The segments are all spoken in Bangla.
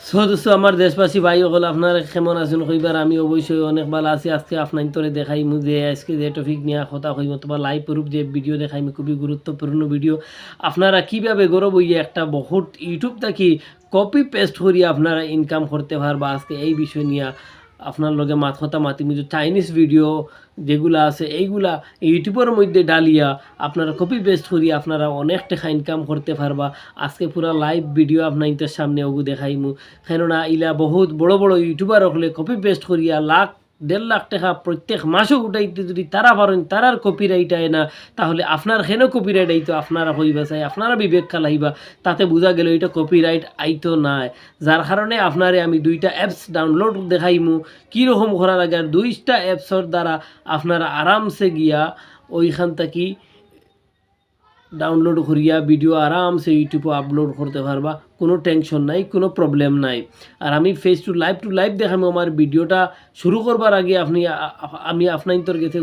দোস্ত আমার দেশবাসী ভাই সকল আপনারা কেমন আছেন কইবার আমি অবশ্যই অনেক ভালো আছি। আজকে আপনার তোরে দেখাইমু যে আজকে যে টপিক নিয়ে কথা কইম তোমার লাইভ প্রুফ যে ভিডিও দেখাইমু খুবই গুরুত্বপূর্ণ ভিডিও। আপনারা কিভাবে গরব হইয়া একটা বহুত ইউটিউব থাকি কপি পেস্ট করিয়া আপনারা ইনকাম করতে পারবা আজকে এই বিষয় নিয়ে আপনার লগে কথা মাতিমু। যে চাইনিজ ভিডিও যেগুলা আছে এইগুলা ইউটিউবের মধ্যে ডালিয়া আপনারা কপি পেস্ট করিয়া আপনারা অনেক টাকা ইনকাম করতে পারবা। আজকে পুরা লাইভ ভিডিও আপনাদের সামনে ওগু দেখাইমু। কেননা ইলা বহুত বড় বড় ইউটিউবার হলে কপি পেস্ট করিয়া লাখ 1.5 লাখ টাকা প্রত্যেক মাসে উঠাইতে যদি তারা পারেন তারার কপিরাইট আয় না, তাহলে আপনার কেন কপিরাইট আইতো আপনারা হইবা চাই, আপনারা বিবেক খালাইবা। তাতে বোঝা গেল এটা কপিরাইট আইতো নাই। যার কারণে আপনারে আমি 2টা অ্যাপস ডাউনলোড দেখাইমু কীরকম করা লাগে। আর 2টা অ্যাপসের দ্বারা আপনারা আরামসে গিয়া ওইখান থেকে ডাউনলোড করিয়া ভিডিও আরামসে ইউটিউবে আপলোড করতে পারবা, কোনো টেনশন নাই, কোনো প্রবলেম নাই। আর আমি ফেস টু লাইভ দেখাবো। আমার ভিডিওটা শুরু করবার আগে আমি আপনার কাছে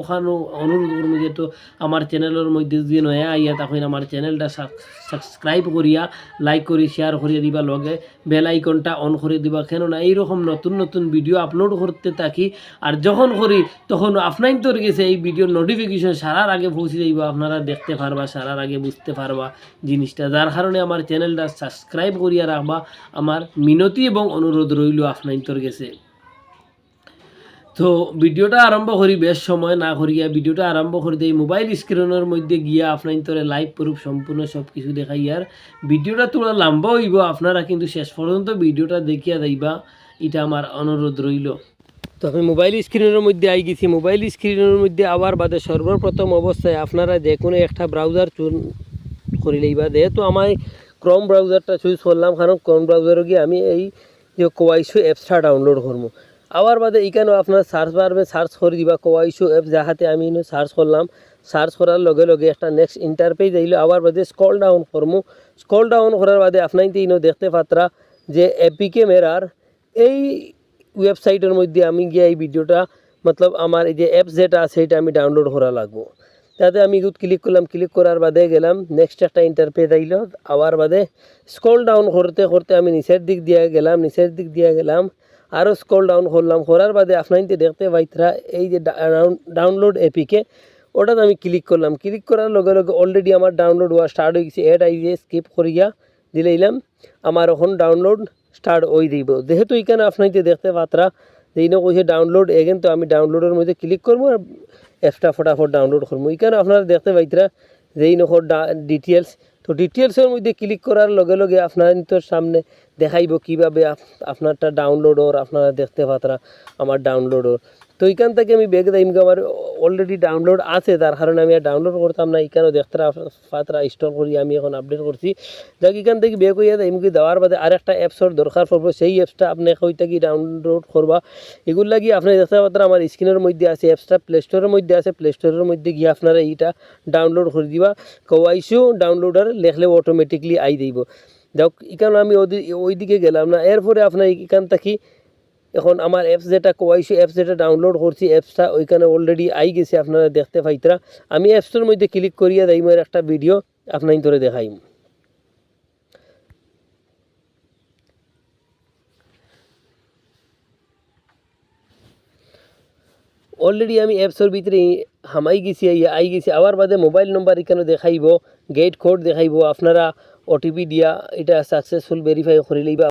ওখানেও অনুরোধ করবো, যেহেতু আমার চ্যানেলের মধ্যে যদি নয়া আইয়া তখন আমার চ্যানেলটা সাবস্ক্রাইব করিয়া লাইক করি শেয়ার করিয়া দিবা, লগে বেল আইকনটা অন করে দিবা। কেননা এইরকম নতুন নতুন ভিডিও আপলোড করতে থাকি, আর যখন করি তখন আপনার কাছে এই ভিডিওর নোটিফিকেশন সারার আগে পৌঁছে যাইব, আপনারা দেখতে পারবা, সারার আগে বুঝতে পারবা জিনিসটা। যার কারণে আমার চ্যানেলটা সাবস্ক্রাইব করিয়া রাখবা, আমার মিনতি এবং অনুরোধ রইল আপনার কাছে। তো ভিডিওটা আরম্ভ করি, বেশ সময় না করিয়া ভিডিওটা আরম্ভ করে দিই। মোবাইল স্ক্রিনের মধ্যে গিয়া আপনার লাইভ প্রুফ সম্পূর্ণ সব কিছু দেখাই। আর ভিডিওটা তোরা লম্বা হইব, আপনারা কিন্তু শেষ পর্যন্ত ভিডিওটা দেখিয়া যাইবা, এটা আমার অনুরোধ রইল। তো আমি মোবাইল স্ক্রিনের মধ্যে আই গেছি। মোবাইল স্ক্রিনের মধ্যে আবার বাদে সর্বপ্রথম অবস্থায় আপনারা যে কোনো একটা ব্রাউজার চুন করে লইবা। যেহেতু আমি ক্রোম ব্রাউজারটা চুজ করলাম, কারণ ক্রোম ব্রাউজারে গিয়ে আমি এই যে কোয়াইশো অ্যাপসটা ডাউনলোড করবো। আবার বাদে এখানেও আপনার সার্চ বারবে সার্চ করে দিবা কোয়াইশো অ্যাপস, যাহাতে আমি সার্চ করলাম। সার্চ করার লগে লগে একটা নেক্সট ইন্টারপেজ আইলো। আবার বাদে স্ক্রল ডাউন করবো। স্ক্রল ডাউন করার বাদে আপনার দেখতে পাত্রা যে এপিকে মেরার এই ওয়েবসাইটের মধ্যে আমি গিয়ে এই ভিডিওটা মতলব আমার এই যে অ্যাপস যেটা আছে এটা আমি ডাউনলোড করা লাগবো। তাতে আমি ক্লিক করলাম। ক্লিক করার বাদে গেলাম, নেক্সট একটা ইন্টারপেজ আইলো। আবার বাদে স্ক্রল ডাউন করতে করতে আমি নিচের দিক দিয়ে গেলাম, আরও স্ক্রল ডাউন করলাম। করার বাদে আপনার দেখতে পাইতরা এই যে ডাউনলোড এপিকে, ওটাতে আমি ক্লিক করলাম। ক্লিক করার লগে লগে অলরেডি আমার ডাউনলোড হওয়া স্টার্ট হয়ে গেছে। এড আইয়ে স্কিপ করিয়া দিলাম, আমার এখন ডাউনলোড স্টার্ট হয়ে দিব। যেহেতু এখানে আপনার দেখতে পাত্রা যে ইনো কইছে ডাউনলোড এগেন, তো আমি ডাউনলোডের মধ্যে ক্লিক করবো আর অ্যাপসটা ফটাফট ডাউনলোড করবো। এখানে আপনারা দেখতে পাইতরা যে ইনো ডিটেলস। তো ডিটেলসের মধ্যে ক্লিক করার লগে লগে আপনার সামনে দেখাইব কীভাবে আপনারটা ডাউনলোড ওর, আপনারা দেখতে পাত্রা আমার ডাউনলোড ওর। তো এখান থেকে আমি বেগ দিই, আমার অলরেডি ডাউনলোড আছে, তার কারণে আমি আর ডাউনলোড করতাম না। এখানেও দেখতে পাত্রা ইনস্টল করি আমি এখন আপডেট করছি। যাক এখান থেকে বেগ হইয়া দেয় এমনি দেওয়ার বাদে আর একটা অ্যাপসর দরকার পড়বো। সেই অ্যাপসটা আপনি ওই থেকে ডাউনলোড করবা। এগুলো লাগি আপনি দেখতে পাত্রা আমার স্ক্রিনের মধ্যে আছে অ্যাপসটা, প্লে স্টোরের মধ্যে আছে। প্লে স্টোরের মধ্যে গিয়ে আপনারা এইটা ডাউনলোড করে দিবা। কোয়াইশো ডাউনলোডার লেখলে অটোমেটিকলি আই দিব। যাক এখানে আমি ওইদিকে গেলাম না। এরপরে আপনার এখান থেকে এখন আমার অ্যাপস যেটা কোয়াইশো অ্যাপস যেটা ডাউনলোড করছি, অ্যাপসটা ওইখানে অলরেডি আই গেছে, আপনারা দেখতে পাইতরা। আমি অ্যাপসটার মধ্যে ক্লিক করিয়া দেই, আমার একটা ভিডিও আপনার ধরে দেখাই। অলরেডি আমি অ্যাপসের ভিতরে হামাই গেছি, আই গেছি। আবার বাদে মোবাইল নম্বর এখানে দেখাইব, গেট কোড দেখাইব, আপনারা ওটিপি দিয়া এটা সাকসেসফুল ভেরিফাই করে লইবা।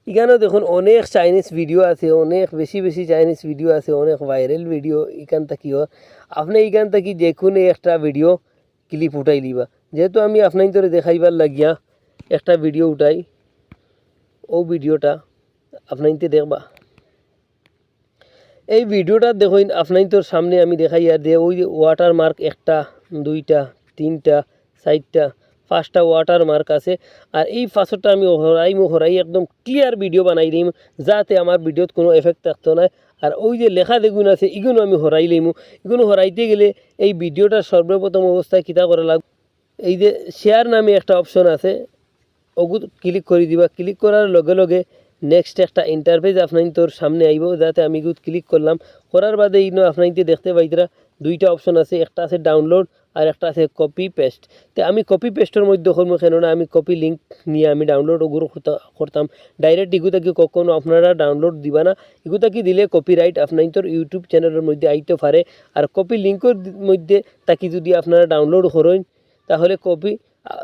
এখানেও দেখুন অনেক চাইনিজ ভিডিও আছে, অনেক বেশি চাইনিজ ভিডিও আছে, অনেক ভাইরাল ভিডিও এখান থেকেও। আপনি এখান থেকে যে কোনো একটা ভিডিও ক্লিপ উঠাই লিবা। যেহেতু আমি আপনার ধরে দেখাইবার লাগিয়া একটা ভিডিও উঠাই, ও ভিডিওটা আপনার দেখবা। এই ভিডিওটা দেখুন আপনার সামনে আমি দেখাই। আর যে ওই ওয়াটার মার্ক 1টা 2টা 3টা 4টা 5টা ওয়াটার মার্ক আছে। আর এই 5টা আমি হরাই একদম ক্লিয়ার ভিডিও বানাই দিম, যাতে আমার ভিডিওত কোনো এফেক্ট থাকতো না। আর ওই যে লেখা যেগুলো আছে এগুলো আমি হরাই লইমু। এগুলো হরাইতে গেলে এই ভিডিওটার সর্বপ্রথম অবস্থায় কিতা করা লাগবে, এই যে শেয়ার নামে একটা অপশন আছে, ওগুলো ক্লিক করে দিবা। ক্লিক করার লগে লগে নেক্সট একটা ইন্টারফেস আপনার সামনে আইব, যাতে আমি ক্লিক করলাম। করার বাদে ইনো আপনার দেখতে পাইতরা 2টা অপশন আছে, একটা আছে ডাউনলোড আর একটা আছে কপি পেস্ট। তো আমি কপি পেস্টের মধ্যে করবো, কেননা আমি কপি লিঙ্ক নিয়ে আমি ডাউনলোড ওগুলো করতাম ডাইরেক্ট এগুতা কি কখনো আপনারা ডাউনলোড দিবা না। এগুতা কি দিলে কপিরাইট আপনার ইউটিউব চ্যানেলের মধ্যে আইতে পারে। আর কপি লিঙ্কের মধ্যে তাকে যদি আপনারা ডাউনলোড করেন তাহলে কপি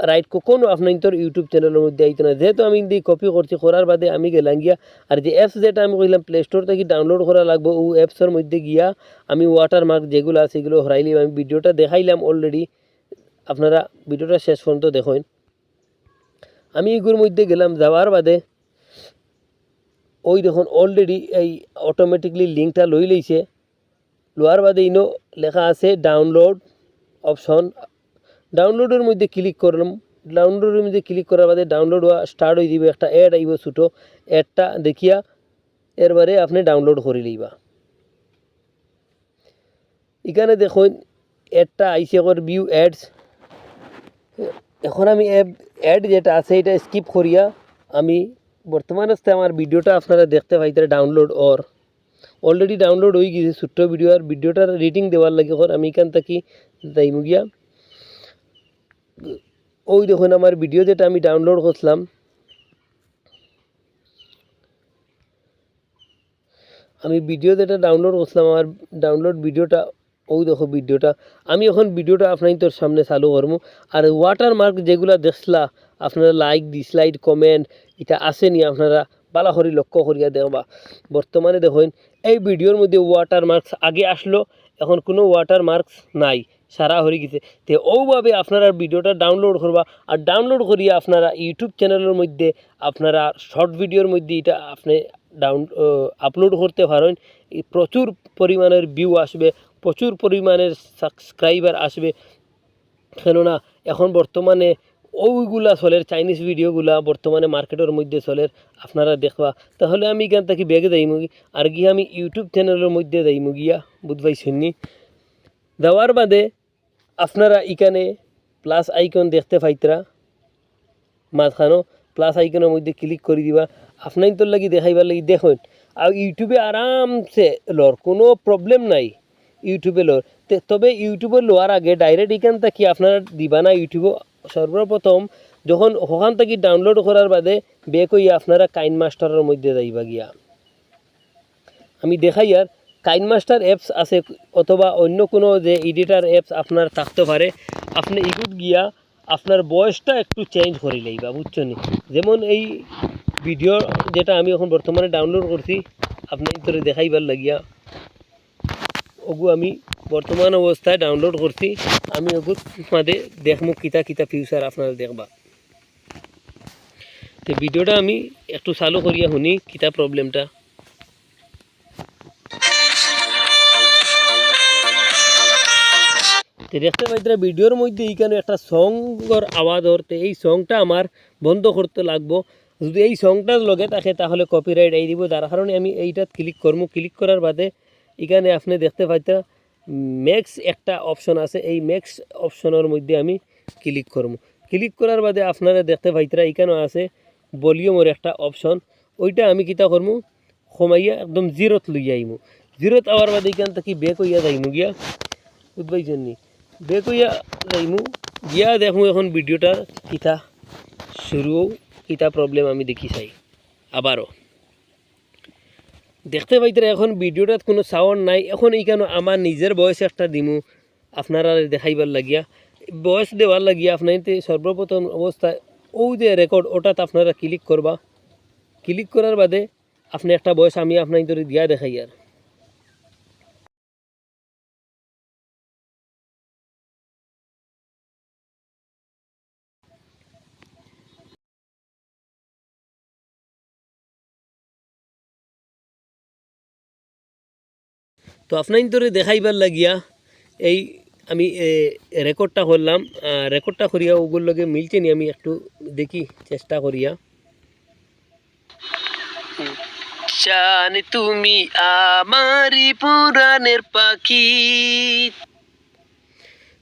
রাইট কখনো আপনার ইউটিউব চ্যানেলের মধ্যে আইতো না। যেহেতু আমি দিয়ে কপি করছি, করার বাদে আমি গেলাম গিয়া আর যে অ্যাপস যেটা আমি কইলাম প্লে স্টোর থেকে ডাউনলোড করা লাগবে, ও অ্যাপসের মধ্যে গিয়া আমি ওয়াটারমার্ক যেগুলো আছে সেগুলো হরাইলাম। আমি ভিডিওটা দেখাইলাম অলরেডি, আপনারা ভিডিওটা শেষ পর্যন্ত দেখুন। আমি এগুলোর মধ্যে গেলাম, যাওয়ার বাদে ওই দেখুন অলরেডি এই অটোমেটিকলি লিঙ্কটা লই লইছে। লোয়ার বাদে ইনো লেখা আছে ডাউনলোড অপশন। ডাউনলোডের মধ্যে ক্লিক করলাম। ডাউনলোডের মধ্যে ক্লিক করার বাদে ডাউনলোড হওয়া স্টার্ট হয়ে যাবে, একটা অ্যাড আইব ছোটো, অ্যাডটা দেখিয়া এরবারে আপনি ডাউনলোড করে লইবা। এখানে দেখুন অ্যাডটা আইসে কর ভিউ অ্যাডস। এখন আমি অ্যাড যেটা আছে এটা স্কিপ করিয়া আমি বর্তমানে আমার ভিডিওটা আপনারা দেখতে পাইতে ডাউনলোড ওর অলরেডি ডাউনলোড হয়ে গেছে ছোট্ট ভিডিও। আর ভিডিওটার রেটিং দেওয়ার লাগে আমি এখান থেকে যাইমু গিয়া। ওই দেখুন আমার ভিডিও যেটা আমি ডাউনলোড করছিলাম, আমি ভিডিও যেটা ডাউনলোড করছিলাম আমার ডাউনলোড ভিডিওটা ওই দেখো ভিডিওটা। আমি এখন ভিডিওটা আপনার সামনে চালু করবো। আর ওয়াটারমার্ক যেগুলা দেখলা আপনারা লাইক ডিসলাইক কমেন্ট এটা আসেনি, আপনারা ভালো করে লক্ষ্য করিয়া দেখবা। বর্তমানে দেখুন এই ভিডিওর মধ্যে ওয়াটারমার্কস আগে আসলো, এখন কোনো ওয়াটারমার্কস নাই, সারা হয়ে গেছে। তো ওভাবে আপনারা ভিডিওটা ডাউনলোড করবা। আর ডাউনলোড করিয়া আপনারা ইউটিউব চ্যানেলের মধ্যে আপনারা শর্ট ভিডিওর মধ্যে এটা আপনি আপলোড করতে পারেন। প্রচুর পরিমাণের ভিউ আসবে, প্রচুর পরিমাণের সাবস্ক্রাইবার আসবে। কেননা এখন বর্তমানে ওইগুলা চলের চাইনিজ ভিডিওগুলা বর্তমানে মার্কেটের মধ্যে চলের, আপনারা দেখবা। তাহলে আমি এখান থেকে বেগে যাইমু আর গিয়ে আমি ইউটিউব চ্যানেলের মধ্যে যাইমু গিয়া, বুঝবাই শুনি। দেওয়ার বাদে আপনারা এখানে প্লাস আইকন দেখতে পাইতরা, মাঝখানো প্লাস আইকনের মধ্যে ক্লিক করে দিবা। আপনার তোর লাগি দেখাইবার লাগি দেখুন। আর ইউটিউবে আরামসে লর, কোনো প্রবলেম নাই ইউটিউবে লর। তবে ইউটিউবে লোয়ার আগে ডাইরেক্ট এখান থেকে আপনারা দিবা না ইউটিউবে। সর্বপ্রথম যখন ওখান থেকে ডাউনলোড করার বাদে বেক হইয়া আপনারা কাইন মাস্টারের মধ্যে যাইবা গিয়া। আমি দেখাই আর কাইন মাস্টার অ্যাপস আছে অথবা অন্য কোনো যে এডিটার অ্যাপস আপনার থাকতে পারে, আপনি ইগুত গিয়া আপনার বয়সটা একটু চেঞ্জ করে লইবা, বুঝছেন। যেমন এই ভিডিও যেটা আমি এখন বর্তমানে ডাউনলোড করছি আপনি তোরে দেখাইবার লাগিয়া, ওগু আমি বর্তমান অবস্থায় ডাউনলোড করছি। আমি ওগু মাঝে দেখমু কিতা কিতা ফিউচার আপনারা দেখবা। তো ভিডিওটা আমি একটু চালু করিয়া শুনি কিতা প্রবলেমটা। দেখতে পাইতরা ভিডিওর মধ্যে এইখানে একটা সঙ্গর আওয়াজ হরতে, এই সংটা আমার বন্ধ করতে লাগবো। যদি এই সংটার লগে থাকে তাহলে কপিরাইট আই দিব, যার কারণে আমি এইটাত ক্লিক করবো। ক্লিক করার বাদে এখানে আপনি দেখতে পাইতরা ম্যাক্স একটা অপশন আছে, এই ম্যাক্স অপশনের মধ্যে আমি ক্লিক করবো। ক্লিক করার বাদে আপনারা দেখতে পাইতরা এখানেও আছে ভলিউমের একটা অপশন, ওইটা আমি কিতা করবো কমাইয়া একদম জিরোত লইয়া আইমু। জিরোত আওয়ার বাদে এখান থেকে বেক হইয়া যাইমু গিয়া, বুঝবাইছেন নি। বেক হইয়া যাইমু গিয়া দেখমু এখন ভিডিওটা কিতা শুরু কিতা প্রবলেম আমি দেখি চাই। আবারও দেখতে পাইতরা এখন ভিডিওটাত কোনো সাউন্ড নাই। এখন এইখানে আমার নিজের বয়স একটা দিমু আপনারা দেখাইবার লাগিয়া। বয়স দেওয়ার লাগিয়া আপনার সর্বপ্রথম অবস্থায় ও যে রেকর্ড ওটাতে আপনারা ক্লিক করবা। ক্লিক করার বাদে আপনি একটা বয়স আমি আপনার দিয়া দেখাই। আর তো আপনার দেখাইবার লাগিয়া এই আমি রেকর্ডটা করলাম। রেকর্ডটা করিয়া ওগুলোর লগে মিলছে নি আমি একটু দেখি চেষ্টা করিয়া। জানি তুমি আমারই পুরাণের পাখি,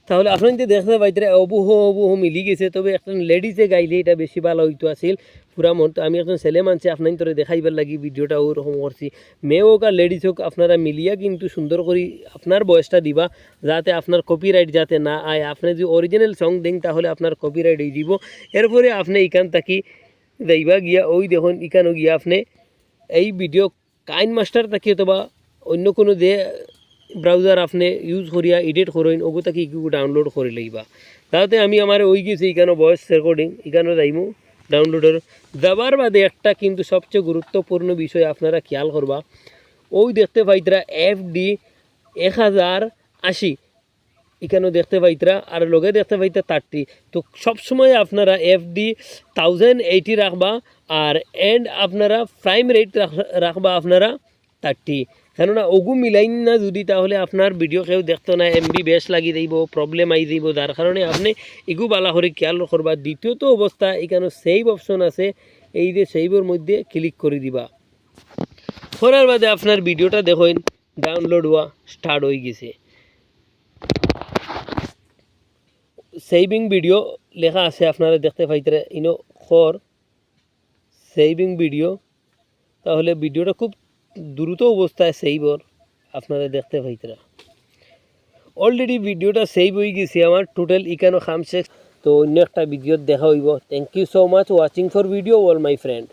তাহলে আপনার দেখতে পাইতে অবুহ অবুহ মিলি গেছে। তবে একটা লেডিসে গাইলে এটা বেশি ভালো হইতো আসিল। পুরা মন। তো আমি এখন ছেলে মানছি আপনার তোরে দেখাইবার লাগি ভিডিওটা ওরকম করছি। মেয়ে হোক আর লেডিস হোক আপনারা মিলিয়া কিন্তু সুন্দর করে আপনার বয়সটা দিবা, যাতে আপনার কপিরাইট যাতে না আয়। আপনি যদি অরিজিনাল সং দেন তাহলে আপনার কপিরাইট হয়ে দিব। এরপরে আপনি এখান থাকি যাইবা গিয়া ওই দেখুন এখানে গিয়া আপনি এই ভিডিও কাইন মাস্টার থাকি অথবা অন্য কোনো যে ব্রাউজার আপনি ইউজ করিয়া এডিট করেন ওগো থাকি একটু ডাউনলোড করে লইবা। তাতে আমি আমার ওই গেছি এখানে ভয়েস রেকর্ডিং এখানে যাইমু ডাউনলোডের যাবার বাদে একটা কিন্তু সবচেয়ে গুরুত্বপূর্ণ বিষয় আপনারা খেয়াল করবা, ওই দেখতে পাইতরা FD 1080 এখানেও দেখতে পাইতরা আর লগে দেখতে পাইতা 30। তো সবসময় আপনারা FD 1080 রাখবা আর আপনারা প্রাইম রেট রাখবা আপনারা 30। কেননা ওগু মিলাইন না যদি তাহলে আপনার ভিডিও কেউ দেখতো না, MB বেশ লাগি যাইব, প্রবলেম আই যাইব। যার কারণে আপনি এগু বালা করে খেয়াল করবা। দ্বিতীয়ত অবস্থা এখানে সেভ অপশন আছে, এই যে সেভের মধ্যে ক্লিক করে দিবা। করার বাদে আপনার ভিডিওটা দেখুন ডাউনলোড হওয়া স্টার্ট হয়ে গেছে। সেভিং ভিডিও লেখা আছে আপনারা দেখতে পাইতে ইনো খর সেভিং ভিডিও। তাহলে ভিডিওটা খুব দ্রুত অবস্থায় সেভর আপনারা দেখতে পাইতরা। অলরেডি ভিডিওটা সেভ হয়ে গেছে আমার টোটাল এখানে খাম শেষ। তো অন্য একটা ভিডিও দেখা হইব। Thank you so much watching for video all my friend.